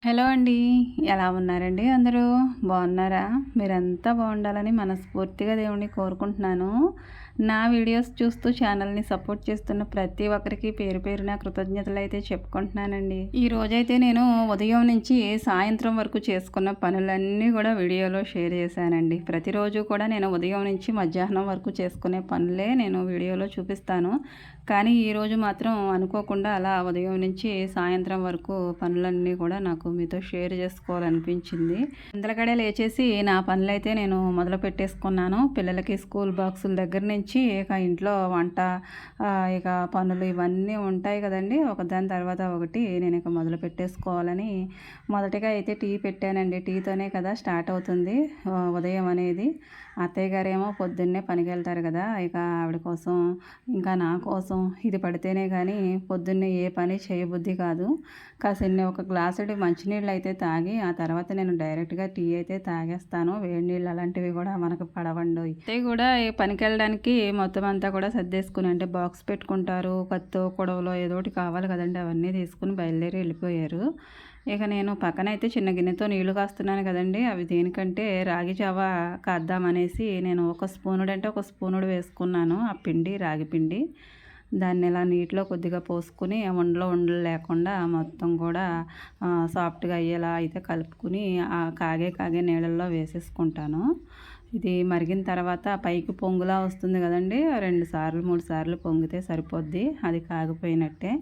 Hello అండి. ఎలా ఉన్నారండి అందరూ? బాగున్నారా? మీరంతా బాగుండాలని మనస్ఫూర్తిగా దేవుడిని కోరుకుంటున్నాను. నా వీడియోస్ చూస్తూ ఛానల్‌ని సపోర్ట్ చేస్తున్న ప్రతి ఒక్కరికి పేరు పేరున కృతజ్ఞతలైతే చెప్పుకుంటున్నానండి. ఈరోజైతే నేను ఉదయం నుంచి సాయంత్రం వరకు చేసుకున్న పనులన్నీ కూడా వీడియోలో షేర్ చేశానండి. ప్రతిరోజు కూడా నేను ఉదయం నుంచి మధ్యాహ్నం వరకు చేసుకునే పనులే నేను వీడియోలో చూపిస్తాను. కానీ ఈరోజు మాత్రం అనుకోకుండా అలా ఉదయం నుంచి సాయంత్రం వరకు పనులన్నీ కూడా నాకు మీతో షేర్ చేసుకోవాలనిపించింది. ఇంతలకడే లేచేసి నా పనులైతే నేను మొదలు పెట్టేసుకున్నాను. పిల్లలకి స్కూల్ బాక్సుల దగ్గర నుంచి ఇక ఇంట్లో వంట ఇక పనులు ఇవన్నీ ఉంటాయి కదండి. ఒకదాని తర్వాత ఒకటి నేను ఇక మొదలు పెట్టేసుకోవాలని మొదటిగా అయితే టీ పెట్టానండి. టీతోనే కదా స్టార్ట్ అవుతుంది ఉదయం అనేది. అత్తయ్య గారేమో పొద్దున్నే పనికి వెళ్తారు కదా, ఇక ఆవిడ కోసం ఇంకా నా కోసం ఇది పడితేనే కానీ పొద్దున్నే ఏ పని చేయబుద్ధి కాదు. కాసిన్ని ఒక గ్లాసుడు మంచినీళ్ళు అయితే తాగి ఆ తర్వాత నేను డైరెక్ట్గా టీ అయితే తాగేస్తాను. వేడి నీళ్ళు అలాంటివి కూడా మనకు పడవండి. అయితే కూడా ఈ పనికి వెళ్ళడానికి మొత్తం అంతా కూడా సర్దేసుకుని అంటే బాక్స్ పెట్టుకుంటారు, కత్తో కొడవలో ఏదో ఒకటి కావాలి కదండి, అవన్నీ తీసుకుని బయలుదేరి వెళ్ళిపోయారు. ఇక నేను పక్కనైతే చిన్న గిన్నెతో నీళ్లు కాస్తున్నాను కదండి, అవి దేనికంటే రాగి జావ కాద్దామనేసి నేను ఒక స్పూనుడు అంటే ఒక స్పూనుడు వేసుకున్నాను ఆ పిండి, రాగి పిండి. దాన్ని ఇలా నీటిలో కొద్దిగా పోసుకుని ఉండలు లేకుండా మొత్తం కూడా సాఫ్ట్గా అయ్యేలా అయితే కలుపుకుని కాగే నీళ్ళల్లో వేసేసుకుంటాను. ఇది మరిగిన తర్వాత పైకి పొంగులా వస్తుంది కదండి, 2 సార్లు 3 సార్లు పొంగితే సరిపోద్ది, అది కాగిపోయినట్టే.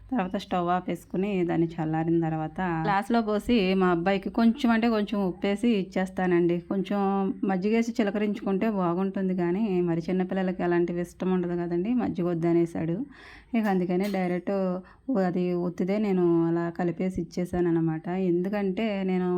తర్వాత స్టవ్ ఆపేసుకుని దాన్ని చల్లారిన తర్వాత గ్లాస్లో పోసి మా అబ్బాయికి కొంచెం అంటే కొంచెం ఉప్పేసి ఇచ్చేస్తానండి. కొంచెం మజ్జిగేసి చిలకరించుకుంటే బాగుంటుంది, కానీ మరి చిన్నపిల్లలకి అలాంటివి ఇష్టం ఉండదు కదండి, మజ్జిగ వద్దనేసాడు. ఇక అందుకని డైరెక్ట్ అది ఉత్తిదే నేను అలా కలిపేసి ఇచ్చేసాను అనమాట. ఎందుకంటే నేను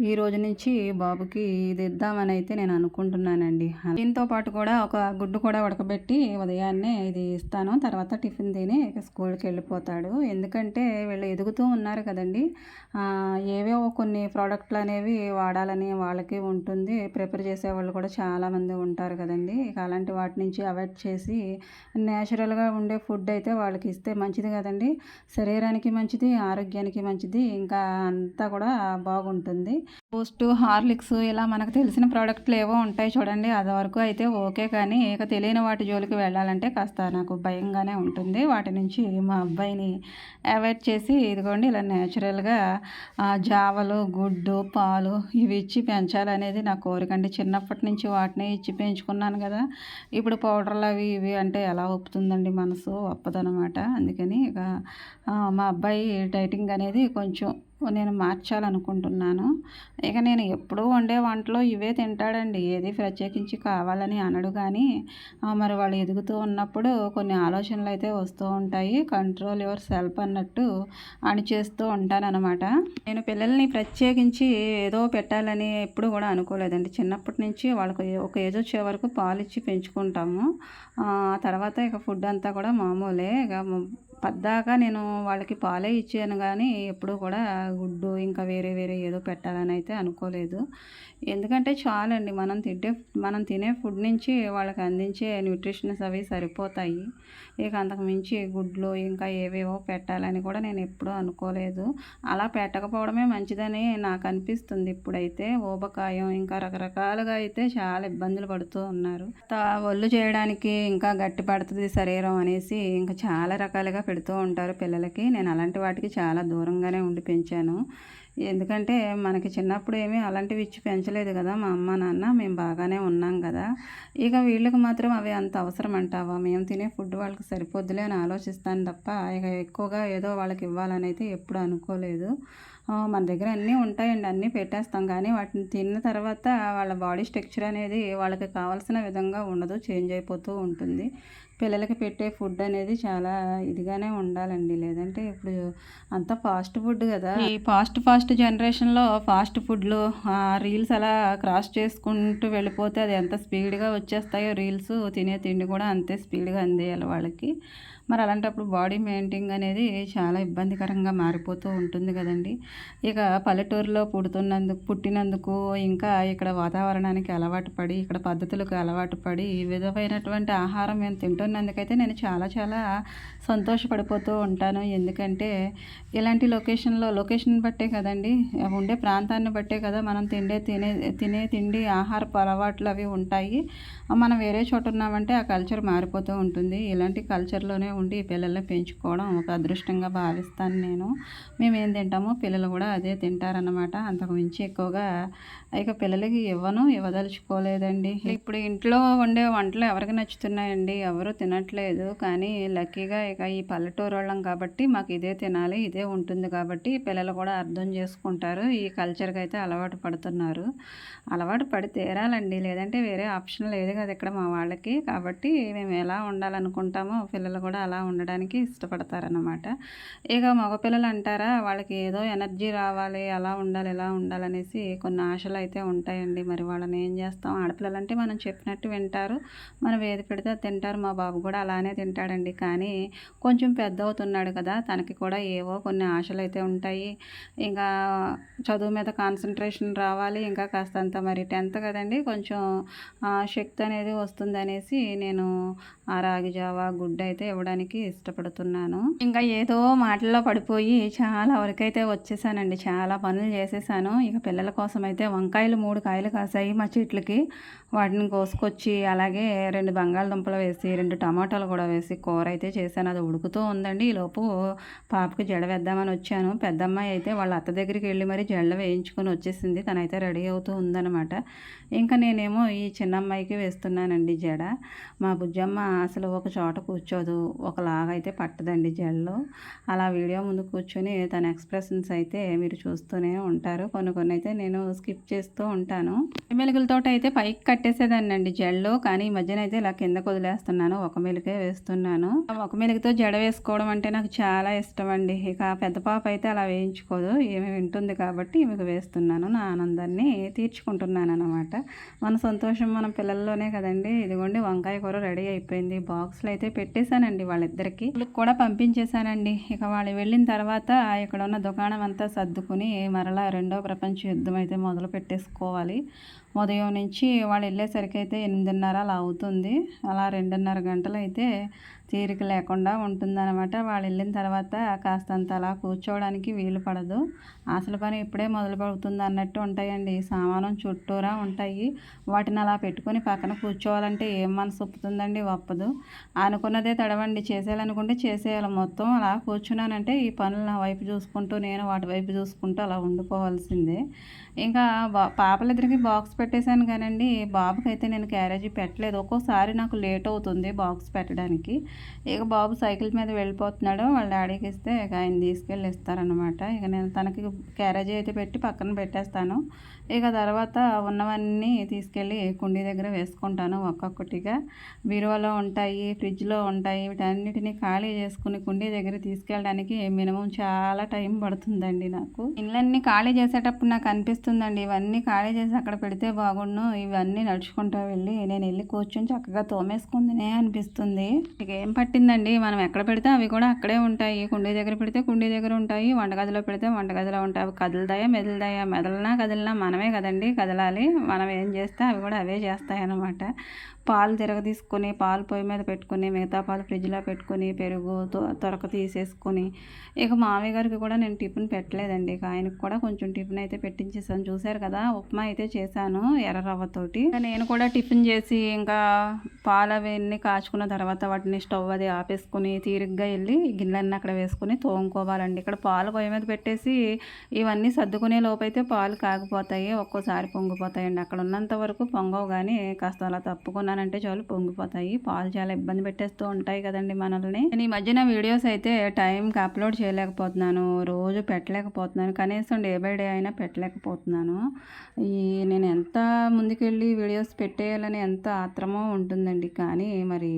ఈ రోజు నుంచి బాబుకి ఇది ఇద్దామని అయితే నేను అనుకుంటున్నానండి. దీంతో పాటు కూడా ఒక గుడ్డు కూడా ఉడకబెట్టి ఉదయాన్నే ఇది ఇస్తాను. తర్వాత టిఫిన్ తిని స్కూల్కి వెళ్ళిపోతాడు. ఎందుకంటే వీళ్ళు ఎదుగుతూ ఉన్నారు కదండి, ఏవేవో కొన్ని ప్రోడక్ట్లు అనేవి వాడాలని వాళ్ళకి ఉంటుంది. ప్రిపేర్ చేసేవాళ్ళు కూడా చాలామంది ఉంటారు కదండి. ఇక అలాంటి వాటి నుంచి అవాయిడ్ చేసి నేచురల్గా ఉండే ఫుడ్ అయితే వాళ్ళకి ఇస్తే మంచిది కదండి. శరీరానికి మంచిది, ఆరోగ్యానికి మంచిది, ఇంకా అంతా కూడా బాగుంటుంది. బూస్ట్, హార్లిక్స్ ఇలా మనకు తెలిసిన ప్రోడక్ట్లు ఏవో ఉంటాయి చూడండి, అది వరకు అయితే ఓకే, కానీ ఇక తెలియని వాటి జోలికి వెళ్ళాలంటే కాస్త నాకు భయంగానే ఉంటుంది. వాటి నుంచి మా అబ్బాయిని అవాయిడ్ చేసి ఇదిగోండి ఇలా నేచురల్గా జావలు, గుడ్డు, పాలు ఇవి ఇచ్చి పెంచాలనేది నా కోరికండి. చిన్నప్పటి నుంచి వాటిని ఇచ్చి పెంచుకున్నాను కదా, ఇప్పుడు పౌడర్లు అవి ఇవి అంటే ఎలా ఒప్పుతుందండి, మనసు ఒప్పదనమాట. అందుకని ఇక మా అబ్బాయి డైటింగ్ అనేది కొంచెం నేను మార్చాలనుకుంటున్నాను. ఇక నేను ఎప్పుడూ వండే వంటలో ఇవే తింటాడండి, ఏది ప్రత్యేకించి కావాలని అనడు. కానీ మరి వాళ్ళు ఎదుగుతూ ఉన్నప్పుడు కొన్ని ఆలోచనలు అయితే వస్తూ ఉంటాయి. కంట్రోల్ యువర్ సెల్ఫ్ అన్నట్టు చేస్తూ ఉంటానన్నమాట. నేను పిల్లల్ని ప్రత్యేకించి ఏదో పెట్టాలని ఎప్పుడు కూడా అనుకోలేదండి. చిన్నప్పటి నుంచి వాళ్ళకి ఒక ఏజ్ వచ్చే వరకు పాలిచ్చి పెంచుకుంటాము. తర్వాత ఇక ఫుడ్ అంతా కూడా మామూలే. ఇక పద్దాకా నేను వాళ్ళకి పాలే ఇచ్చాను, కానీ ఎప్పుడూ కూడా గుడ్డు ఇంకా వేరే వేరే ఏదో పెట్టాలని అయితే అనుకోలేదు. ఎందుకంటే చాలండి మనం తినే ఫుడ్ నుంచి వాళ్ళకి అందించే న్యూట్రిషన్స్ అవి సరిపోతాయి. ఇక అంతకు మించి గుడ్లు ఇంకా ఏవేవో పెట్టాలని కూడా నేను ఎప్పుడూ అనుకోలేదు. అలా పెట్టకపోవడమే మంచిదని నాకు అనిపిస్తుంది. ఇప్పుడైతే ఊబకాయం ఇంకా రకరకాలుగా అయితే చాలా ఇబ్బందులు పడుతూ ఉన్నారు. ఒళ్ళు చేయడానికి ఇంకా గట్టి పడుతుంది శరీరం అనేసి ఇంకా చాలా రకాలుగా పెడుతూ ఉంటారు పిల్లలకి. నేను అలాంటి వాటికి చాలా దూరంగానే ఉండి పెంచాను. ఎందుకంటే మనకి చిన్నప్పుడు ఏమీ అలాంటివి ఇచ్చి పెంచలేదు కదా మా అమ్మ నాన్న, మేము బాగానే ఉన్నాం కదా. ఇక వీళ్ళకి మాత్రం అవి అంత అవసరం అంటావా, మేము తినే ఫుడ్ వాళ్ళకి సరిపోద్దులే అని ఆలోచిస్తాను తప్ప ఇక ఎక్కువగా ఏదో వాళ్ళకి ఇవ్వాలని అయితే ఎప్పుడు అనుకోలేదు. మన దగ్గర అన్నీ ఉంటాయండి, అన్నీ పెట్టేస్తాం, కానీ వాటిని తిన్న తర్వాత వాళ్ళ బాడీ స్ట్రక్చర్ అనేది వాళ్ళకి కావాల్సిన విధంగా ఉండదు, చేంజ్ అయిపోతూ ఉంటుంది. పిల్లలకి పెట్టే ఫుడ్ అనేది చాలా ఇదిగానే ఉండాలండి, లేదంటే ఇప్పుడు అంతా ఫాస్ట్ ఫుడ్ కదా. ఈ ఫాస్ట్ జనరేషన్లో ఫాస్ట్ ఫుడ్లు రీల్స్ అలా క్రాస్ చేసుకుంటూ వెళ్ళిపోతే అది ఎంత స్పీడ్గా వచ్చేస్తాయో రీల్స్, తినే తిండి కూడా అంతే స్పీడ్గా అందేయాలి వాళ్ళకి. మరి అలాంటప్పుడు బాడీ మెయింటైన్ అనేది చాలా ఇబ్బందికరంగా మారిపోతూ ఉంటుంది కదండి. ఇక పల్లెటూరులో పుట్టినందుకు ఇంకా ఇక్కడ వాతావరణానికి అలవాటు పడి, ఇక్కడ పద్ధతులకు అలవాటు పడి, ఈ విధమైనటువంటి ఆహారం మేము తింటున్నందుకైతే నేను చాలా చాలా సంతోషపడిపోతూ ఉంటాను. ఎందుకంటే ఇలాంటి లొకేషన్ బట్టే కదండి, ఉండే ప్రాంతాన్ని బట్టే కదా మనం తినే తిండి ఆహారపు అలవాట్లు అవి ఉంటాయి. మనం వేరే చోట ఉన్నామంటే ఆ కల్చర్ మారిపోతూ ఉంటుంది. ఇలాంటి కల్చర్లోనే ఉండి పిల్లల్ని పెంచుకోవడం ఒక అదృష్టంగా భావిస్తాను నేను. మేమేం తింటామో పిల్లలు కూడా అదే తింటారన్నమాట. అంతకు మించి ఎక్కువగా ఇక పిల్లలకి ఇవ్వదలుచుకోలేదండి. ఇప్పుడు ఇంట్లో వండే వంటలు ఎవరికి నచ్చుతున్నాయండి? ఎవరు తినట్లేదు. కానీ లక్కీగా ఇక ఈ పల్లెటూరు వాళ్ళం కాబట్టి మాకు ఇదే తినాలి, ఇదే ఉంటుంది కాబట్టి పిల్లలు కూడా అర్థం చేసుకుంటారు. ఈ కల్చర్కి అయితే అలవాటు పడుతున్నారు. అలవాటు పడి తీరాలండి, లేదంటే వేరే ఆప్షన్ లేదు కదా ఇక్కడ మా వాళ్ళకి. కాబట్టి మేము ఎలా ఉండాలనుకుంటామో పిల్లలు కూడా అలా ఉండడానికి ఇష్టపడతారన్నమాట. ఇక మగపిల్లలు అంటారా, వాళ్ళకి ఏదో ఎనర్జీ రావాలి, అలా ఉండాలి, ఇలా ఉండాలనేసి కొన్ని ఆశలు అయితే ఉంటాయండి. మరి వాళ్ళని ఏం చేస్తాం? ఆడపిల్లలు అంటే మనం చెప్పినట్టు వింటారు, మనం ఏది పెడితే అది తింటారు. మా బాబు కూడా అలానే తింటాడండి. కానీ కొంచెం పెద్ద అవుతున్నాడు కదా, తనకి కూడా ఏవో కొన్ని ఆశలు అయితే ఉంటాయి. ఇంకా చదువు మీద కాన్సన్ట్రేషన్ రావాలి, ఇంకా కాస్తంత మరి 10th కదండి, కొంచెం శక్తి అనేది వస్తుందనేసి నేను ఆ రాగి జావా గుడ్డ అయితే ఇవ్వడానికి ఇష్టపడుతున్నాను. ఇంకా ఏదో మాటల్లో పడిపోయి చాలా వరకైతే వచ్చేసానండి. చాలా పనులు చేసేసాను. ఇక పిల్లల కోసం అయితే వంకాయలు 3 కాయలు కాసాయి మా చెట్లకి. వాటిని కోసుకొచ్చి అలాగే 2 బంగాళదుంపలు వేసి 2 టమాటాలు కూడా వేసి కూర అయితే చేశాను. అది ఉడుకుతూ ఉందండి. ఈలోపు పాపకి జడ వేద్దామని వచ్చాను. పెద్దమ్మాయి అయితే వాళ్ళ అత్త దగ్గరికి వెళ్ళి మరి జడ వేయించుకొని వచ్చేసింది. తనైతే రెడీ అవుతూ ఉందన్నమాట. ఇంకా నేనేమో ఈ చిన్న అమ్మాయికి వేస్తున్నానండి జడ. మా బుజ్జమ్మ అసలు ఒక చోట కూర్చోదు, ఒకలాగైతే పట్టదండి జడలో. అలా వీడియో ముందు కూర్చొని తన ఎక్స్ప్రెషన్స్ అయితే మీరు చూస్తూనే ఉంటారు. కొన్ని అయితే నేను స్కిప్ చేస్తూ ఉంటాను. మెలుగులతో అయితే పైకి కట్టేసేదాన్ని అండి జడలో, కానీ ఈ మధ్యన అయితే ఇలా కిందకు వదిలేస్తున్నాను. ఒక మెలుగే వేస్తున్నాను. ఒక మెలుగుతో జడ వేసుకోవడం అంటే నాకు చాలా ఇష్టం అండి. ఇక పెద్ద పాప అయితే అలా వేయించుకోదు, ఏమి వింటుంది కాబట్టి ఈమెకు వేస్తున్నాను. నా ఆనందాన్ని తీర్చుకుంటున్నాను అనమాట. మన సంతోషం మన పిల్లల్లోనే కదండి. ఇదిగోండి వంకాయ కూర రెడీ అయిపోయింది. బాక్స్లో అయితే పెట్టేశానండి, వాళ్ళిద్దరికి కూడా పంపించేశానండి. ఇక వాళ్ళు వెళ్ళిన తర్వాత ఇక్కడ ఉన్న దుకాణం అంతా సర్దుకుని మరలా రెండో ప్రపంచ యుద్ధం అయితే మొదలు పెట్టేసుకోవాలి. ఉదయం నుంచి వాళ్ళు వెళ్ళేసరికి అయితే 8:30 అలా అవుతుంది. అలా 2:30 గంటలు అయితే తీరిక లేకుండా ఉంటుందన్నమాట. వాళ్ళు వెళ్ళిన తర్వాత కాస్తంత అలా కూర్చోవడానికి వీలు పడదు. అసలు పని ఇప్పుడే మొదలు పడుతుంది అన్నట్టు ఉంటాయండి. సామానం చుట్టూరా ఉంటాయి. వాటిని అలా పెట్టుకొని పక్కన కూర్చోవాలంటే ఏం మనసు ఒప్పుతుందండి? ఒప్పదు. అనుకున్నదే తడవండి, చేసేయాలనుకుంటే చేసేయాలి. మొత్తం అలా కూర్చున్నానంటే ఈ పనులు నా వైపు చూసుకుంటూ నేను వాటి వైపు చూసుకుంటూ అలా ఉండిపోవాల్సిందే. ఇంకా పాపలిద్దరికి బాక్స్ పెట్టేశాను కానండి, బాబుకి అయితే నేను క్యారేజీ పెట్టలేదు. ఒక్కోసారి నాకు లేట్ అవుతుంది బాక్స్ పెట్టడానికి. ఇక బాబు సైకిల్ మీద వెళ్ళిపోతున్నాడు, వాళ్ళ డాడీకి ఇస్తే ఇక ఆయన తీసుకెళ్ళి ఇస్తారనమాట. ఇక నేను తనకి క్యారేజీ అయితే పెట్టి పక్కన పెట్టేస్తాను. ఇక తర్వాత ఉన్నవన్నీ తీసుకెళ్ళి కుండీ దగ్గర వేసుకుంటాను ఒక్కొక్కటిగా. బీరువాలో ఉంటాయి, ఫ్రిడ్జ్లో ఉంటాయి. వీటన్నిటిని ఖాళీ చేసుకుని కుండీ దగ్గర తీసుకెళ్ళడానికి మినిమం చాలా టైం పడుతుందండి నాకు. ఇళ్ళన్నీ ఖాళీ చేసేటప్పుడు నాకు అనిపిస్తుందండి, ఇవన్నీ ఖాళీ చేసి అక్కడ పెడితే బాగుండు, ఇవన్నీ నడుచుకుంటూ నేను వెళ్ళి కూర్చొని చక్కగా తోమేసుకుందినే అనిపిస్తుంది. ఇక ఏం పట్టిందండి, మనం ఎక్కడ పెడితే అవి కూడా అక్కడే ఉంటాయి. కుండీ దగ్గర పెడితే కుండీ దగ్గర ఉంటాయి, వంటగదిలో పెడితే వంటగదిలో ఉంటాయి. అవి కదులుతాయా కదిలినా మనమే కదండి కదలాలి. మనం ఏం చేస్తే అవి కూడా అవే చేస్తాయి అన్నమాట. పాలు తీసుకొని పాలు పొయ్యి మీద పెట్టుకుని మిగతా పాలు ఫ్రిడ్జ్లో పెట్టుకుని పెరుగు తొరక తీసేసుకొని ఇక మామయ్య గారికి కూడా నేను టిఫిన్ పెట్టలేదండి. ఇక ఆయనకు కూడా కొంచెం టిఫిన్ అయితే పెట్టించేసాను. చూశారు కదా, ఉప్మా అయితే చేశాను ఎర్ర రవ్వతోటి. నేను కూడా టిఫిన్ చేసి ఇంకా పాలు అవన్నీ కాచుకున్న తర్వాత వాటిని స్టవ్ అది ఆపేసుకుని తీరిగ్గా వెళ్ళి గిన్నెలన్నీ అక్కడ వేసుకుని తోముకోవాలండి. ఇక్కడ పాలు పొయ్యి మీద పెట్టేసి ఇవన్నీ సర్దుకునే లోపైతే పాలు కాగిపోతాయి, ఒక్కోసారి పొంగిపోతాయండి. అక్కడ ఉన్నంత వరకు పొంగవు, కానీ కాస్త అలా తప్పుకున్నానంటే చాలు పొంగిపోతాయి. పాలు చాలా ఇబ్బంది పెట్టేస్తూ ఉంటాయి కదండి మనల్ని. నేను ఈ మధ్యన వీడియోస్ అయితే టైంకి అప్లోడ్ చేయలేకపోతున్నాను, రోజు పెట్టలేకపోతున్నాను, కనీసం డే బై డే అయినా పెట్టలేకపోతున్నాను. నేను ఎంత ముందుకెళ్ళి వీడియోస్ పెట్టేయాలని ఎంత ఆత్రమో ఉంటుందండి. కానీ మరి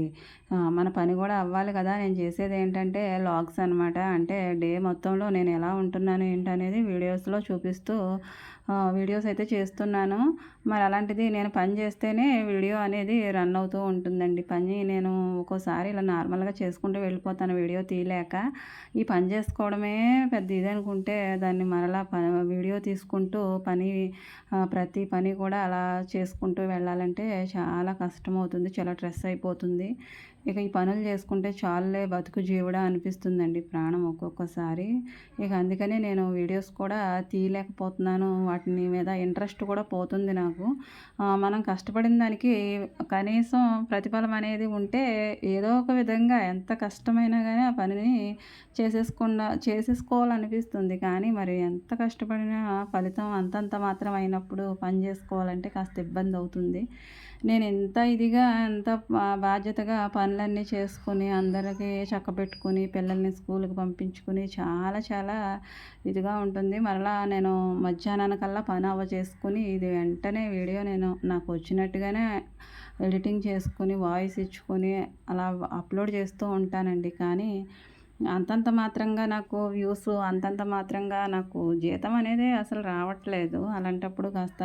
మన పని కూడా అవ్వాలి కదా. నేను చేసేది ఏంటంటే లాగ్స్ అనమాట. అంటే డే మొత్తంలో నేను ఎలా ఉంటున్నాను ఏంటనేది వీడియోస్లో చూపిస్తూ వీడియోస్ అయితే చేస్తున్నాను. మరి అలాంటిది నేను పని చేస్తేనే వీడియో అనేది రన్ అవుతూ ఉంటుందండి. పని నేను ఒక్కోసారి ఇలా నార్మల్గా చేసుకుంటూ వెళ్ళిపోతాను వీడియో తీయలేక. ఈ పని చేసుకోవడమే పెద్ద ఇది అనుకుంటే దాన్ని మరలా వీడియో తీసుకుంటూ ప్రతి పని కూడా అలా చేసుకుంటూ వెళ్ళాలంటే చాలా కష్టమవుతుంది. చాలా స్ట్రెస్ అయిపోతుంది. ఇక ఈ పనులు చేసుకుంటే చాలులే బతుకు జీవుడా అనిపిస్తుందండి ప్రాణం ఒక్కొక్కసారి. ఇక అందుకనే నేను వీడియోస్ కూడా తీయలేకపోతున్నాను. వాటిని మీద ఇంట్రెస్ట్ కూడా పోతుంది నాకు. మనం కష్టపడిన దానికి కనీసం ప్రతిఫలం అనేది ఉంటే ఏదో ఒక విధంగా ఎంత కష్టమైనా కానీ ఆ పనిని చేసేసుకోవాలనిపిస్తుంది. కానీ మరి ఎంత కష్టపడినా ఫలితం అంతంత మాత్రం అయినప్పుడు పని చేసుకోవాలంటే కాస్త ఇబ్బంది అవుతుంది. నేను ఎంత బాధ్యతగా పనులన్నీ చేసుకొని అందరికీ చక్కబెట్టుకొని పిల్లల్ని స్కూల్కి పంపించుకొని చాలా చాలా ఇదిగా ఉంటుంది. మరలా నేను మధ్యాహ్నానికల్లా పని చేసుకుని ఇది వెంటనే వీడియో నాకు వచ్చినట్టుగానే ఎడిటింగ్ చేసుకొని వాయిస్ ఇచ్చుకొని అలా అప్లోడ్ చేస్తూ ఉంటానండి. కానీ అంతంత మాత్రంగా నాకు వ్యూస్, అంతంత మాత్రంగా నాకు జీతం అనేది అసలు రావట్లేదు. అలాంటప్పుడు కాస్త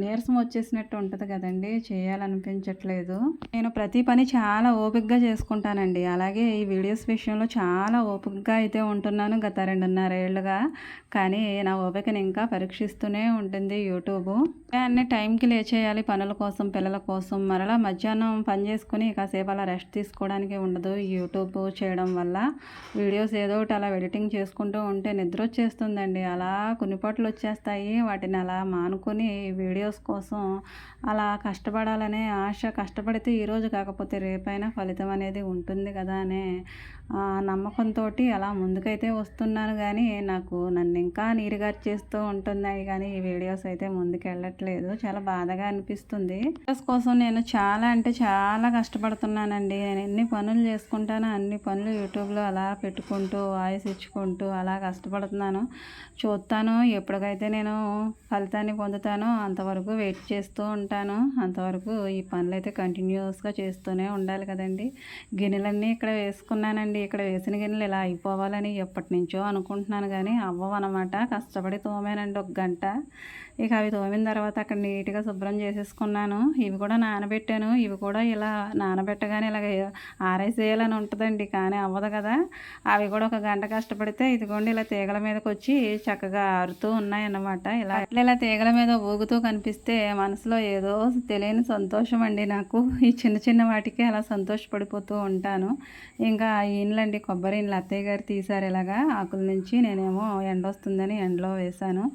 నీరసం వచ్చేసినట్టు ఉంటుంది కదండీ! చేయాలనిపించట్లేదు. నేను ప్రతి పని చాలా ఓపికగా చేసుకుంటానండి. అలాగే ఈ వీడియోస్ విషయంలో చాలా ఓపికగా అయితే ఉంటున్నాను గత 2.5 ఏళ్ళుగా. కానీ నా ఓపికని ఇంకా పరీక్షిస్తూనే ఉంటుంది యూట్యూబు. అన్నీ టైంకి లేచేయాలి పనుల కోసం, పిల్లల కోసం. మరలా మధ్యాహ్నం పని చేసుకొని కాసేపు అలా రెస్ట్ తీసుకోవడానికి ఉండదు. యూట్యూబ్ చేయడం వల్ల వీడియోస్ ఏదో ఒకటి అలా ఎడిటింగ్ చేసుకుంటూ ఉంటే నిద్ర వచ్చేస్తుందండి. అలా కునిపాట్లు వచ్చేస్తాయి. వాటిని అలా మానుకొని వీడియోస్ కోసం అలా కష్టపడాలనే ఆశ. కష్టపడితే ఈరోజు కాకపోతే రేపైనా ఫలితం అనేది ఉంటుంది కదా అనే నమ్మకంతో అలా ముందుకైతే వస్తున్నాను. కానీ నన్ను ఇంకా నీరుగార్చేస్తూ ఉంటున్నాయి. కానీ ఈ వీడియోస్ అయితే ముందుకు వెళ్ళట్లేదు. చాలా బాధగా అనిపిస్తుంది. వీడియోస్ కోసం నేను చాలా అంటే చాలా కష్టపడుతున్నానండి. నేను ఎన్ని పనులు చేసుకుంటానో అన్ని పనులు యూట్యూబ్లో అలా పెట్టుకుంటూ వాయిస్ ఇచ్చుకుంటూ అలా కష్టపడుతున్నాను. చూస్తాను ఎప్పటికైతే నేను ఫలితాన్ని పొందుతానో అంతవరకు వెయిట్ చేస్తూ ఉంటాను. అంతవరకు ఈ పనులు అయితే కంటిన్యూస్గా చేస్తూనే ఉండాలి కదండి. గిన్నెలన్నీ ఇక్కడ వేసుకున్నానండి. ఇక్కడ వేసిన గిన్నెలు ఇలా అయిపోవాలని ఎప్పటి నుంచో అనుకుంటున్నాను. కానీ అవ్వవన్నమాట. కష్టపడి తోమానండి 1 గంట. ఇక అవి తోమిన తర్వాత అక్కడ నీట్గా శుభ్రం చేసేసుకున్నాను. ఇవి కూడా నానబెట్టాను. ఇవి కూడా ఇలా నానబెట్టగానే ఇలాగ ఆరేసేయాలని ఉంటుందండి. కానీ అవ్వదు కదా. అవి కూడా 1 గంట కష్టపడితే ఇదిగోండి ఇలా తీగల మీదకి వచ్చి చక్కగా ఆరుతూ ఉన్నాయన్నమాట. ఇలా తీగల మీద ఊగుతూ కనిపిస్తే మనసులో ఏదో తెలియని సంతోషం అండి నాకు. ఈ చిన్న చిన్న వాటికి అలా సంతోషపడిపోతూ ఉంటాను. ఇంకా ఇండ్లండి, కొబ్బరి ఇండ్లు అత్తయ్య గారు తీశారు ఇలాగా ఆకుల నుంచి. నేనేమో ఎండ వస్తుందని ఎండలో వేశాను.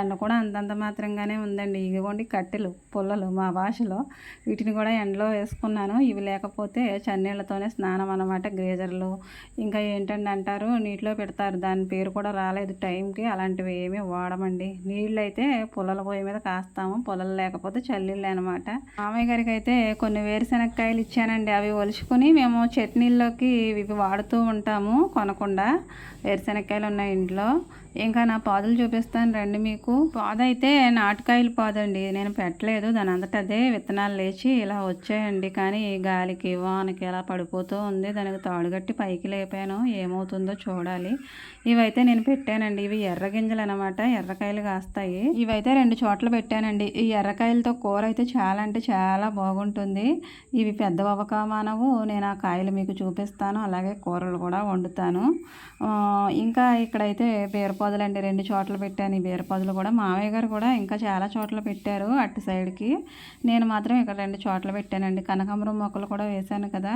ఎండ కూడా అంతంత మాత్రంగానే ఉందండి. ఇదిగోండి కట్టెలు, పుల్లలు మా భాషలో. వీటిని కూడా ఎండలో వేసుకున్నాను. ఇవి లేకపోతే చన్నీళ్ళతోనే స్నానం అన్నమాట. గ్రేజర్లు ఇంకా ఏంటంటే అంటారు నీటిలో పెడతారు, దాని పేరు కూడా రాలేదు టైంకి. అలాంటివి ఏమీ వాడమండి. నీళ్ళు అయితే పుల్లల పొయ్యి మీద కాస్తాము. పుల్లలు లేకపోతే చల్లీళ్ళు అనమాట. మామయ్య గారికి అయితే కొన్ని వేరుశనక్కాయలు ఇచ్చానండి. అవి ఒలుచుకొని మేము చట్నీల్లోకి ఇవి వాడుతూ ఉంటాము కొనకుండా. వేరుశనక్కాయలు ఉన్నాయి ఇంట్లో. ఇంకా నా పాదులు చూపిస్తాను రండి మీకు. పాదు అయితే నాటుకాయలు పాదండి. నేను పెట్టలేదు, దాని అంతటా అదే విత్తనాలు లేచి ఇలా వచ్చాయండి. కానీ గాలికి వానకి అలా పడిపోతూ ఉంది. దానికి తాడుగట్టి పైకి లేపాను. ఏమవుతుందో చూడాలి. ఇవైతే నేను పెట్టానండి. ఇవి ఎర్ర గింజలు అనమాట. ఎర్రకాయలు కాస్తాయి. ఇవైతే 2 చోట్ల పెట్టానండి. ఈ ఎర్రకాయలతో కూర అయితే చాలా అంటే చాలా బాగుంటుంది. ఇవి పెద్ద అవకామానవు. నేను ఆ కాయలు మీకు చూపిస్తాను. అలాగే కూరలు కూడా వండుతాను. ఇంకా ఇక్కడైతే బీరపాదులండి 2 చోట్ల పెట్టాను. ఈ బీరపాదులు కూడా మామయ్య గారు కూడా ఇంకా చాలా చోట్ల పెట్టారు అటు సైడ్కి. నేను మాత్రం ఇక్కడ 2 చోట్ల పెట్టానండి. కనకాంబరం మొక్కలు కూడా వేశాను కదా.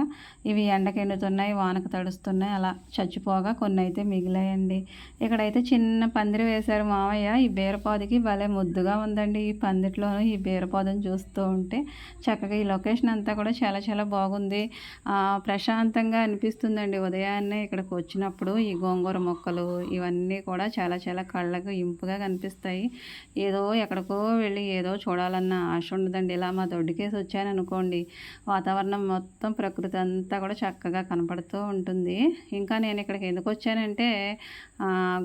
ఇవి ఎండకి ఎండుతున్నాయి, వానకు తడుస్తున్నాయి. అలా చచ్చిపోగా కొన్ని అయితే మిగిలాయండి. ఇక్కడైతే చిన్న పందిరి వేశారు మామయ్య. ఈ బీరపాదుకి భలే ముద్దుగా ఉందండి. ఈ పందిట్లోనూ ఈ బీరపాదుని చూస్తూ ఉంటే చక్కగా ఈ లొకేషన్ అంతా కూడా చాలా చాలా బాగుంది. ప్రశాంతంగా అనిపిస్తుందండి ఉదయాన్నే ఇక్కడికి వచ్చినప్పుడు. ఈ గోంగూర మొక్కలు ఇవన్నీ కూడా చాలా చాలా కళ్ళకు ఇంపుగా కనిపిస్తాయి. ఏదో ఎక్కడికో వెళ్ళి ఏదో చూడాలన్న ఆశ ఉండదండి. ఇలా మా దొడ్డికేసి వచ్చాననుకోండి, వాతావరణం మొత్తం ప్రకృతి అంతా కూడా చక్కగా కనపడుతూ ఉంటుంది. ఇంకా నేను ఇక్కడికి ఎందుకు వచ్చానంటే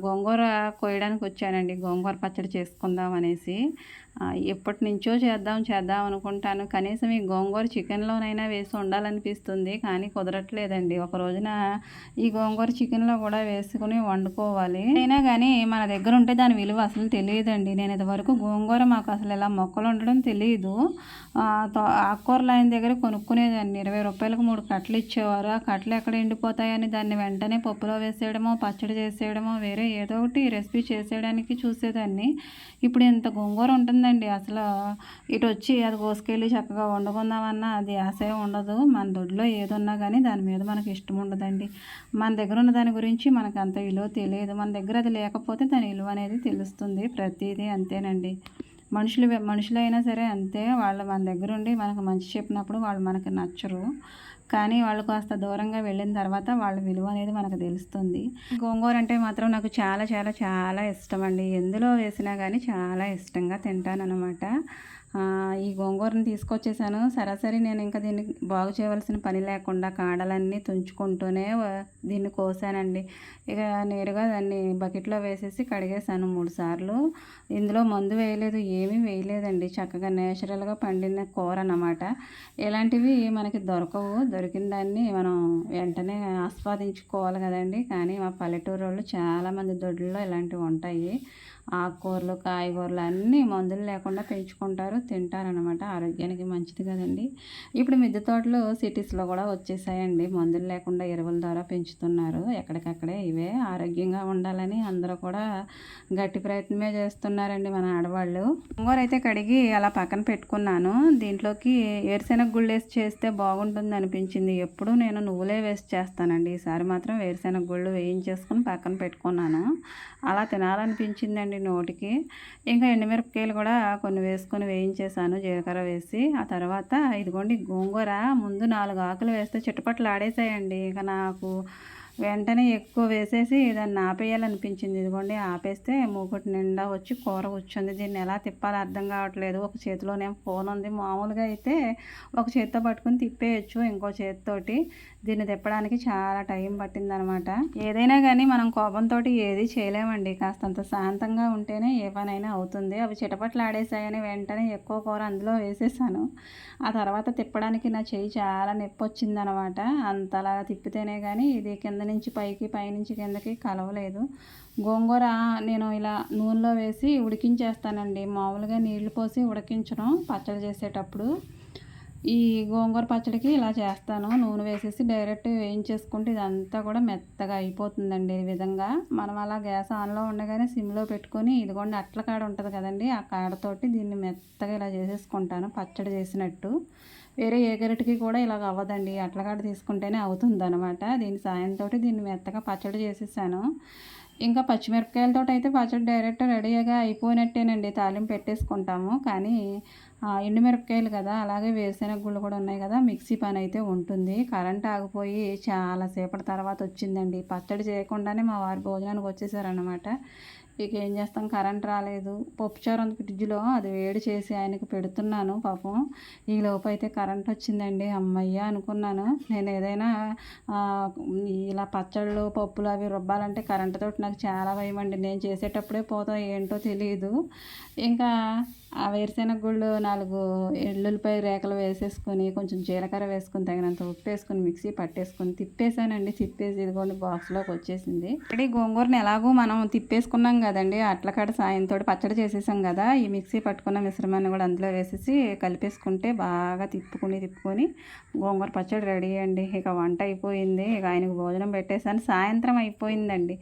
గోంగూర కోయడానికి వచ్చానండి. గోంగూర పచ్చడి చేసుకుందాం అనేసి. ఎప్పటి నుంచో చేద్దాం అనుకుంటాను. కనీసం ఈ గోంగూర చికెన్లోనైనా వేసి వండాలనిపిస్తుంది, కానీ కుదరట్లేదండి. ఒక రోజున ఈ గోంగూర చికెన్లో కూడా వేసుకుని వండుకోవాలి. అయినా కానీ మన దగ్గర ఉంటే దాని విలువ అసలు తెలియదండి. నేను ఇదివరకు గోంగూర మాకు అసలు ఇలా మొక్కలు ఉండడం తెలియదు. ఆకుకూరలు ఆయన దగ్గర కొనుక్కునేదాన్ని. 20 రూపాయలకు 3 కట్టలు ఇచ్చేవారు. ఆ కట్టలు ఎక్కడ ఎండిపోతాయని దాన్ని వెంటనే పప్పులో వేసేయడమో, పచ్చడి చేసేయడమో, వేరే ఏదో ఒకటి రెసిపీ చేసేయడానికి చూసేదాన్ని. ఇప్పుడు ఇంత గోంగూర ఉంటుందండి. అసలు ఇటు వచ్చి అది కోసుకెళ్ళి చక్కగా వండుకుందామన్నా అది ఆశయం ఉండదు. మన దొడ్లో ఏదున్నా కానీ దాని మీద మనకి ఇష్టం ఉండదండి. మన దగ్గర ఉన్న దాని గురించి మనకు అంత విలువ తెలియదు. మన దగ్గర అది లేకపోతే దాని విలువ అనేది తెలుస్తుంది. ప్రతిదీ అంతేనండి. మనుషులైనా సరే అంతే. వాళ్ళు మన దగ్గర ఉండి మనకు మంచి చెప్పినప్పుడు వాళ్ళు మనకి నచ్చరు, కానీ వాళ్ళు కాస్త దూరంగా వెళ్ళిన తర్వాత వాళ్ళ విలువ అనేది మనకు తెలుస్తుంది. గోంగూర అంటే మాత్రం నాకు చాలా చాలా చాలా ఇష్టం అండి. ఎందులో వేసినా కానీ చాలా ఇష్టంగా తింటానన్నమాట. ఈ గోంగూరని తీసుకొచ్చేసాను. సరాసరి నేను ఇంకా దీన్ని బాగు చేయవలసిన పని లేకుండా కాడలన్నీ తుంచుకుంటూనే దీన్ని కోసానండి. ఇక నేరుగా దాన్ని బకెట్లో వేసేసి కడిగేసాను 3 సార్లు. ఇందులో మందు వేయలేదు, ఏమీ వేయలేదండి. చక్కగా నేచురల్గా పండిన కూర అన్నమాట. ఇలాంటివి మనకి దొరకవు. దొరికిన దాన్ని మనం వెంటనే ఆస్వాదించుకోవాలి కదండి. కానీ మా పల్లెటూరు వాళ్ళు చాలామంది దొడ్లలో ఇలాంటివి ఉంటాయి. ఆకుకూరలు, కాయగూరలు అన్నీ మందులు లేకుండా పెంచుకుంటారు, తింటారనమాట. ఆరోగ్యానికి మంచిది కదండి. ఇప్పుడు మిద్దె తోటలు సిటీస్లో కూడా వచ్చేసాయండి. మందులు లేకుండా ఎరువుల ద్వారా పెంచుతున్నారు. ఎక్కడికక్కడే ఇవే ఆరోగ్యంగా ఉండాలని అందరూ కూడా గట్టి ప్రయత్నమే చేస్తున్నారండి మన ఆడవాళ్ళు. గోంగూర అయితే కడిగి అలా పక్కన పెట్టుకున్నాను. దీంట్లోకి వేరుశెనగ గుళ్ళు వేసి చేస్తే బాగుంటుంది అనిపించింది. ఎప్పుడు నేను నువ్వులే వేసి చేస్తానండి. ఈసారి మాత్రం వేరుశెనగ గుళ్ళు వేయించేసుకుని పక్కన పెట్టుకున్నాను. అలా తినాలనిపించిందండి నోటికి. ఇంకా ఎండుమిరపకాయలు కూడా కొన్ని వేసుకొని వేయించేసాను జీలకర్ర వేసి. ఆ తర్వాత ఇదిగోండి గోంగూర ముందు 4 ఆకులు వేస్తే చిటపట్లు ఆడేసాయండి. ఇక నాకు వెంటనే ఎక్కువ వేసేసి దాన్ని ఆపేయాలనిపించింది. ఇదిగోండి ఆపేస్తే మూకుటి నిండా వచ్చి కూర కూర్చుంది. దీన్ని ఎలా తిప్పాలో అర్థం కావట్లేదు. ఒక చేతిలోనేమో ఫోన్ ఉంది. మామూలుగా అయితే ఒక చేత్తో పట్టుకుని తిప్పేయచ్చు, ఇంకో చేతితోటి. దీన్ని తిప్పడానికి చాలా టైం పట్టిందనమాట. ఏదైనా కానీ మనం కోపంతో ఏది చేయలేమండి. కాస్తంత శాంతంగా ఉంటేనే ఏ పనైనా అవుతుంది. అవి చిటపట్లు ఆడేసాయని వెంటనే ఎక్కువ కూర అందులో వేసేసాను. ఆ తర్వాత తిప్పడానికి నా చెయ్యి చాలా నొప్పి వచ్చిందనమాట. అంతలా తిప్పితేనే కానీ ఇది కింద నుంచి పైకి, పైనుంచి కిందకి కలవలేదు. గోంగూర నేను ఇలా నూనెలో వేసి ఉడికించేస్తానండి. మామూలుగా నీళ్లు పోసి ఉడికించడం పచ్చడి చేసేటప్పుడు. ఈ గోంగూర పచ్చడికి ఇలా చేస్తాను. నూనె వేసేసి డైరెక్ట్ వేయించేసుకుంటే ఇదంతా కూడా మెత్తగా అయిపోతుందండి. ఈ విధంగా మనం అలా గ్యాస్ ఆన్లో ఉండగానే సిమ్లో పెట్టుకొని ఇదిగోండి అట్ల కాడ ఉంటుంది కదండి, ఆ కాడతోటి దీన్ని మెత్తగా ఇలా చేసేసుకుంటాను పచ్చడి చేసినట్టు. వేరే ఏ గరిటకి కూడా ఇలాగ అవ్వదండి. అట్లకాడ తీసుకుంటేనే అవుతుంది అనమాట. దీని సాయంతో దీన్ని మెత్తగా పచ్చడి చేసేసాను. ఇంకా పచ్చిమిరపకాయలతో అయితే పచ్చడి డైరెక్ట్ రెడీగా అయిపోయినట్టేనండి. తాలింపు పెట్టేసుకుంటాము. కానీ ఎండుమిరపకాయలు కదా, అలాగే వేరుశెనగ గుళ్ళు కూడా ఉన్నాయి కదా, మిక్సీ పని అయితే ఉంటుంది. కరెంట్ ఆగిపోయి చాలాసేపటి తర్వాత వచ్చిందండి. పచ్చడి చేయకుండానే మా వారు భోజనానికి వచ్చేసారనమాట. ఇక ఏం చేస్తాం, కరెంట్ రాలేదు. పప్పుచారు ఉంది ఫ్రిడ్జ్లో, అది వేడి చేసి ఆయనకి పెడుతున్నాను పాపం. ఈ లోపు అయితే కరెంట్ వచ్చిందండి. అమ్మయ్య అనుకున్నాను. నేను ఏదైనా ఇలా పచ్చళ్ళు, పప్పులు అవి రుబ్బాలంటే కరెంటుతో నాకు చాలా భయం అండి. నేను చేసేటప్పుడే పోతాం ఏంటో తెలియదు. ఇంకా ఆ వేరుశెనగ గుళ్ళు 4 ఎల్లుల్లిపాయ రేకలు వేసేసుకొని కొంచెం జీలకర్ర వేసుకొని తగినంత ఉప్పు వేసుకొని మిక్సీ పట్టేసుకొని తిప్పేసానండి. తిప్పేసి ఇదిగోండి బాక్స్లోకి వచ్చేసింది. ఆల్రెడీ గోంగూరని ఎలాగో మనం తిప్పేసుకున్నాం కదండి, అట్లకాడ సాయంతో పచ్చడి చేసేసాం కదా. ఈ మిక్సీ పట్టుకున్న మిశ్రమాన్ని కూడా అందులో వేసేసి కలిపేసుకుంటే బాగా తిప్పుకొని గోంగూర పచ్చడి రెడీ అండి. ఇక వంట అయిపోయింది. ఇక ఆయనకు భోజనం పెట్టేసాను. సాయంత్రం అయిపోయిందండి.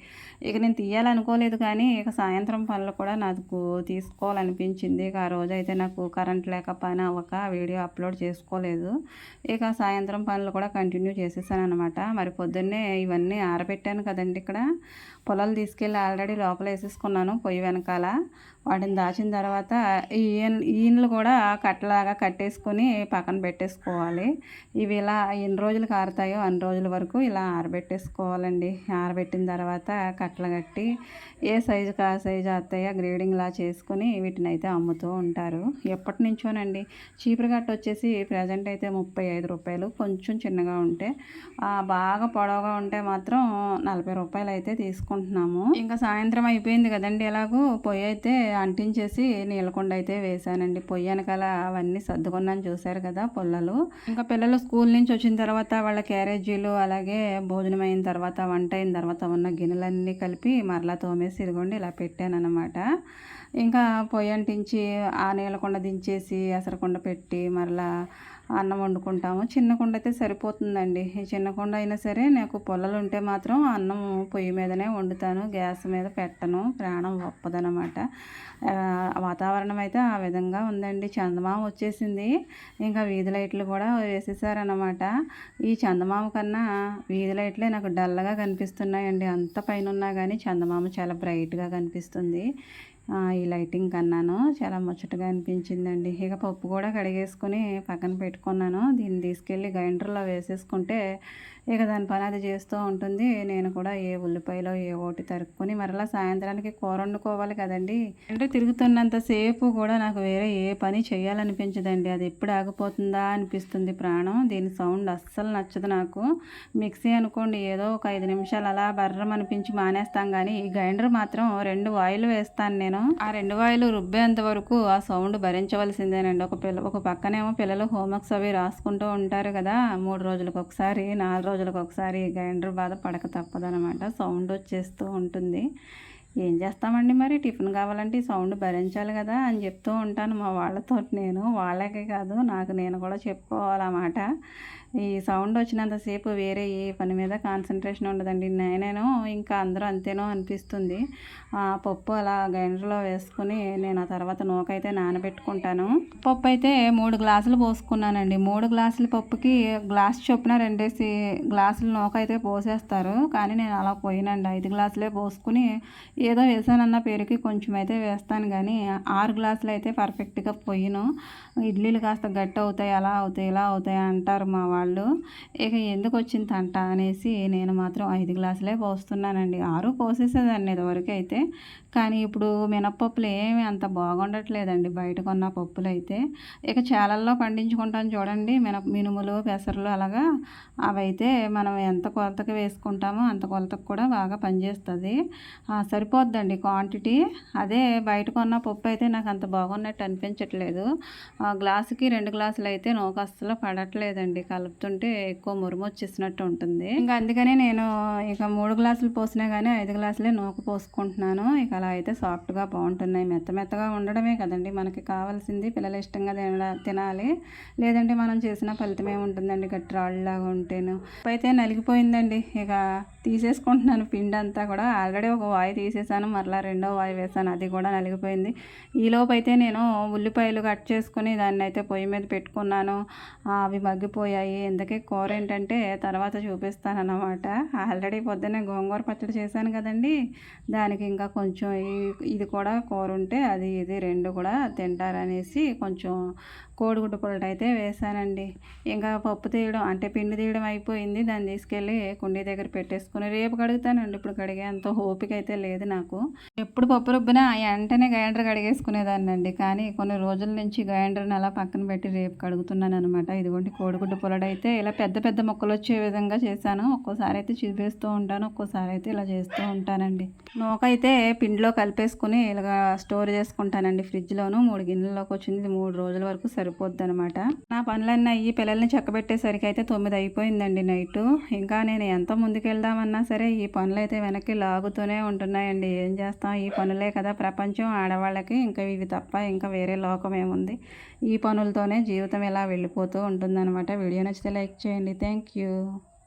ఇక నేను తీయాలనుకోలేదు, కానీ ఇక సాయంత్రం పనులు కూడా నాకు తీసుకోవాలనిపించింది. ఇక ఆ రోజైతే నాకు కరెంట్ లేక పని అవ్వక వీడియో అప్లోడ్ చేసుకోలేదు. ఇక సాయంత్రం పనులు కూడా కంటిన్యూ చేసేసాను అనమాట. మరి పొద్దున్నే ఇవన్నీ ఆరబెట్టాను కదండి. ఇక్కడ పొలాలు తీసుకెళ్ళి ఆల్రెడీ లోపల వేసేసుకున్నాను పొయ్యి వెనకాల. వాటిని దాచిన తర్వాత ఈయనలు కూడా కట్టలాగా కట్టేసుకొని పక్కన పెట్టేసుకోవాలి. ఇవి ఇలా ఎన్ని రోజులు కారుతాయో అన్ని రోజుల వరకు ఇలా ఆరబెట్టేసుకోవాలండి. ఆరబెట్టిన తర్వాత కట్టలు కట్టి ఏ సైజుకి ఆ సైజు అత్తయ్య గ్రేడింగ్లా చేసుకొని వీటిని అయితే అమ్ముతూ ఉంటారు. ఎప్పటి నుంచోనండి. చీపురు కట్ట వచ్చేసి ప్రజెంట్ అయితే 35 రూపాయలు. కొంచెం చిన్నగా ఉంటే, బాగా పొడవుగా ఉంటే మాత్రం 40 రూపాయలు అయితే తీసుకుంటున్నాము. ఇంకా సాయంత్రం అయిపోయింది కదండి. ఎలాగో పొయ్యి అయితే అంటించేసి నీళ్ళకుండ అయితే వేసానండి. పొయ్యి వెనకాల అవన్నీ సర్దుకున్నాను, చూశారు కదా పుల్లలు. ఇంకా పిల్లలు స్కూల్ నుంచి వచ్చిన తర్వాత వాళ్ళ క్యారేజీలు, అలాగే భోజనం అయిన తర్వాత, వంట అయిన తర్వాత ఉన్న గిన్నెలన్నీ కలిపి మరలా తోమేసి ఇదిగోండి ఇలా పెట్టాను అనమాట. ఇంకా పొయ్యి అంటించి ఆ నీళ్ళకుండ దించేసి ఎసరకుండ పెట్టి మరలా అన్నం వండుకుంటాము. చిన్న కుండ అయితే సరిపోతుందండి. ఈ చిన్న కుండ అయినా సరే నాకు పొల్లలు ఉంటే మాత్రం అన్నం పొయ్యి మీదనే వండుతాను, గ్యాస్ మీద పెట్టను, ప్రాణం ఒప్పదనమాట. వాతావరణం అయితే ఆ విధంగా ఉందండి. చందమామ వచ్చేసింది. ఇంకా వీధి లైట్లు కూడా వేసేసారనమాట. ఈ చందమామ కన్నా వీధి లైట్లే నాకు డల్గా కనిపిస్తున్నాయండి. అంత పైన ఉన్నా కానీ చందమామ చాలా బ్రైట్గా కనిపిస్తుంది. ఈ లైటింగ్ కన్నాను చాలా ముచ్చటగా అనిపించిందండి. ఇక పప్పు కూడా కడిగేసుకొని పక్కన పెట్టుకున్నాను. దీన్ని తీసుకెళ్ళి గ్రైండర్లో వేసేసుకుంటే ఇక దాని పని అది చేస్తూ ఉంటుంది. నేను కూడా ఏ ఉల్లిపాయలో ఏ ఒకటి తరుక్కొని మరలా సాయంత్రానికి కూర వండుకోవాలి కదండి. అంటే తిరుగుతున్నంతసేపు కూడా నాకు వేరే ఏ పని చేయాలనిపించదండి. అది ఎప్పుడు ఆగిపోతుందా అనిపిస్తుంది ప్రాణం. దీని సౌండ్ అస్సలు నచ్చదు నాకు. మిక్సీ అనుకోండి ఏదో ఒక 5 నిమిషాలు అలా బర్రం అనిపించి మానేస్తాం, కానీ ఈ గ్రైండర్ మాత్రం 2 వాయిలు వేస్తాను నేను. ఆ 2 వాయిలు రుబ్బేంత వరకు ఆ సౌండ్ భరించవలసిందేనండి. ఒక పక్కనేమో పిల్లలు హోంవర్క్స్ అవి రాసుకుంటూ ఉంటారు కదా, 3 రోజులకు ఒకసారి 4 రోజులకు ఒకసారి గ్రైండర్ బాధ పడక తప్పదనమాట. సౌండ్ వచ్చేస్తూ ఉంటుంది. ఏం చేస్తామండి మరి, టిఫిన్ కావాలంటే ఈ సౌండ్ భరించాలి కదా అని చెప్తూ ఉంటాను మా వాళ్ళతో. నేను వాళ్ళకే కాదు నాకు నేను కూడా చెప్పుకోవాలన్నమాట. ఈ సౌండ్ వచ్చినంతసేపు వేరే ఏ పని మీద కాన్సన్ట్రేషన్ ఉండదండి. నేను ఇంకా అందరూ అంతేనో అనిపిస్తుంది. పప్పు అలా గ్రైండర్లో వేసుకుని నేను ఆ తర్వాత నూకైతే నానబెట్టుకుంటాను. పప్పు అయితే 3 గ్లాసులు పోసుకున్నానండి. 3 గ్లాసుల పప్పుకి గ్లాస్ చొప్పున 2 గ్లాసులు నూకైతే పోసేస్తారు, కానీ నేను అలా పోయినండి. 5 గ్లాసులే పోసుకుని ఏదో వేసానన్న పేరుకి కొంచెం అయితే వేస్తాను, కానీ 6 గ్లాసులు అయితే పర్ఫెక్ట్గా పోయిను. ఇడ్లీలు కాస్త గట్టి అవుతాయి, అలా అవుతాయి, ఇలా అవుతాయి అంటారు మా వాళ్ళు. ఇక ఎందుకు వచ్చింది తంట అనేసి నేను మాత్రం 5 గ్లాసులే పోస్తున్నానండి. 6 పోసేసేదాన్ని ఇదివరకు అయితే, కానీ ఇప్పుడు మినప్పప్పులు ఏమి అంత బాగుండట్లేదండి బయట కొన్న పప్పులు అయితే. ఇక చాలల్లో పండించుకుంటాను చూడండి, మినుములు, పెసర్లు, అలాగా అవైతే మనం ఎంత కొలతకి వేసుకుంటామో అంత కొలతకు కూడా బాగా పనిచేస్తుంది, సరిపోద్దండి క్వాంటిటీ. అదే బయట కొన్న పప్పు అయితే నాకు అంత బాగున్నట్టు అనిపించట్లేదు. గ్లాసుకి 2 గ్లాసులు అయితే నూక అస్సలు పడట్లేదండి. కలుపుతుంటే ఎక్కువ మురుము వచ్చేసినట్టు ఉంటుంది. ఇంకా అందుకనే నేను ఇక 3 గ్లాసులు పోసినా కానీ 5 గ్లాసులే నూక పోసుకుంటున్నాను. ఇక అలా అయితే సాఫ్ట్గా బాగుంటున్నాయి. మెత్తగా ఉండడమే కదండి మనకి కావాల్సింది. పిల్లలు ఇష్టంగా తినాలి, లేదంటే మనం చేసిన ఫలితం ఏముంటుందండి, గట్టి రాళ్ళలాగా ఉంటేను. అయితే నలిగిపోయిందండి. ఇక తీసేసుకుంటున్నాను పిండి అంతా కూడా. ఆల్రెడీ ఒక వాయి తీసేసాను, మరలా 2వ వాయి వేసాను, అది కూడా నలిగిపోయింది. ఈలోపు అయితే నేను ఉల్లిపాయలు కట్ చేసుకుని దాన్ని అయితే పొయ్యి మీద పెట్టుకున్నాను. అవి మగ్గిపోయాయి. ఇందుకే కూర ఏంటంటే తర్వాత చూపిస్తానన్నమాట. ఆల్రెడీ పొద్దున్నే గోంగూర పచ్చడి చేశాను కదండి, దానికి ఇంకా కొంచెం ఇది కూడా కూర ఉంటే అది ఇది 2 కూడా తింటారనేసి కొంచెం కోడిగుడ్డు పుల్లట అయితే వేసానండి. ఇంకా పప్పు తీయడం అంటే పిండి తీయడం అయిపోయింది. దాన్ని తీసుకెళ్ళి కుండీ దగ్గర పెట్టేసుకుని రేపు కడుగుతానండి. ఇప్పుడు కడిగేంత ఓపిక అయితే లేదు నాకు. ఎప్పుడు పప్పు రుబ్బినా వెంటనే గ్రైండర్ కడిగేసుకునేదాన్ని అండి, కానీ కొన్ని రోజుల నుంచి గ్రైండర్ని అలా పక్కన పెట్టి రేపు కడుగుతున్నాను అనమాట. ఇదిగోండి కోడిగుడ్డు పుల్లట అయితే ఇలా పెద్ద పెద్ద ముక్కలు వచ్చే విధంగా చేశాను. ఒక్కోసారి అయితే చూపిస్తూ ఉంటాను, ఒక్కోసారి అయితే ఇలా చేస్తూ ఉంటానండి. నూక అయితే పిండిలో కలిపేసుకుని ఇలా స్టోర్ చేసుకుంటానండి ఫ్రిడ్జ్లోను. 3 గిన్నెల్లోకి వచ్చింది. 3 రోజుల వరకు సరిపోద్ది అనమాట. నా పనులన్నీ అయ్యి పిల్లల్ని చక్కబెట్టేసరికి అయితే 9 అయిపోయిందండి నైటు. ఇంకా నేను ఎంత ముందుకెళ్దామన్నా సరే ఈ పనులు అయితే వెనక్కి లాగుతూనే ఉంటున్నాయండి. ఏం చేస్తాం, ఈ పనులే కదా ప్రపంచం ఆడవాళ్ళకి. ఇంకా ఇవి తప్ప ఇంకా వేరే లోకం ఏముంది. ఈ పనులతోనే జీవితం ఇలా వెళ్ళిపోతూ ఉంటుందన్నమాట. వీడియో నచ్చితే లైక్ చేయండి. Thank you.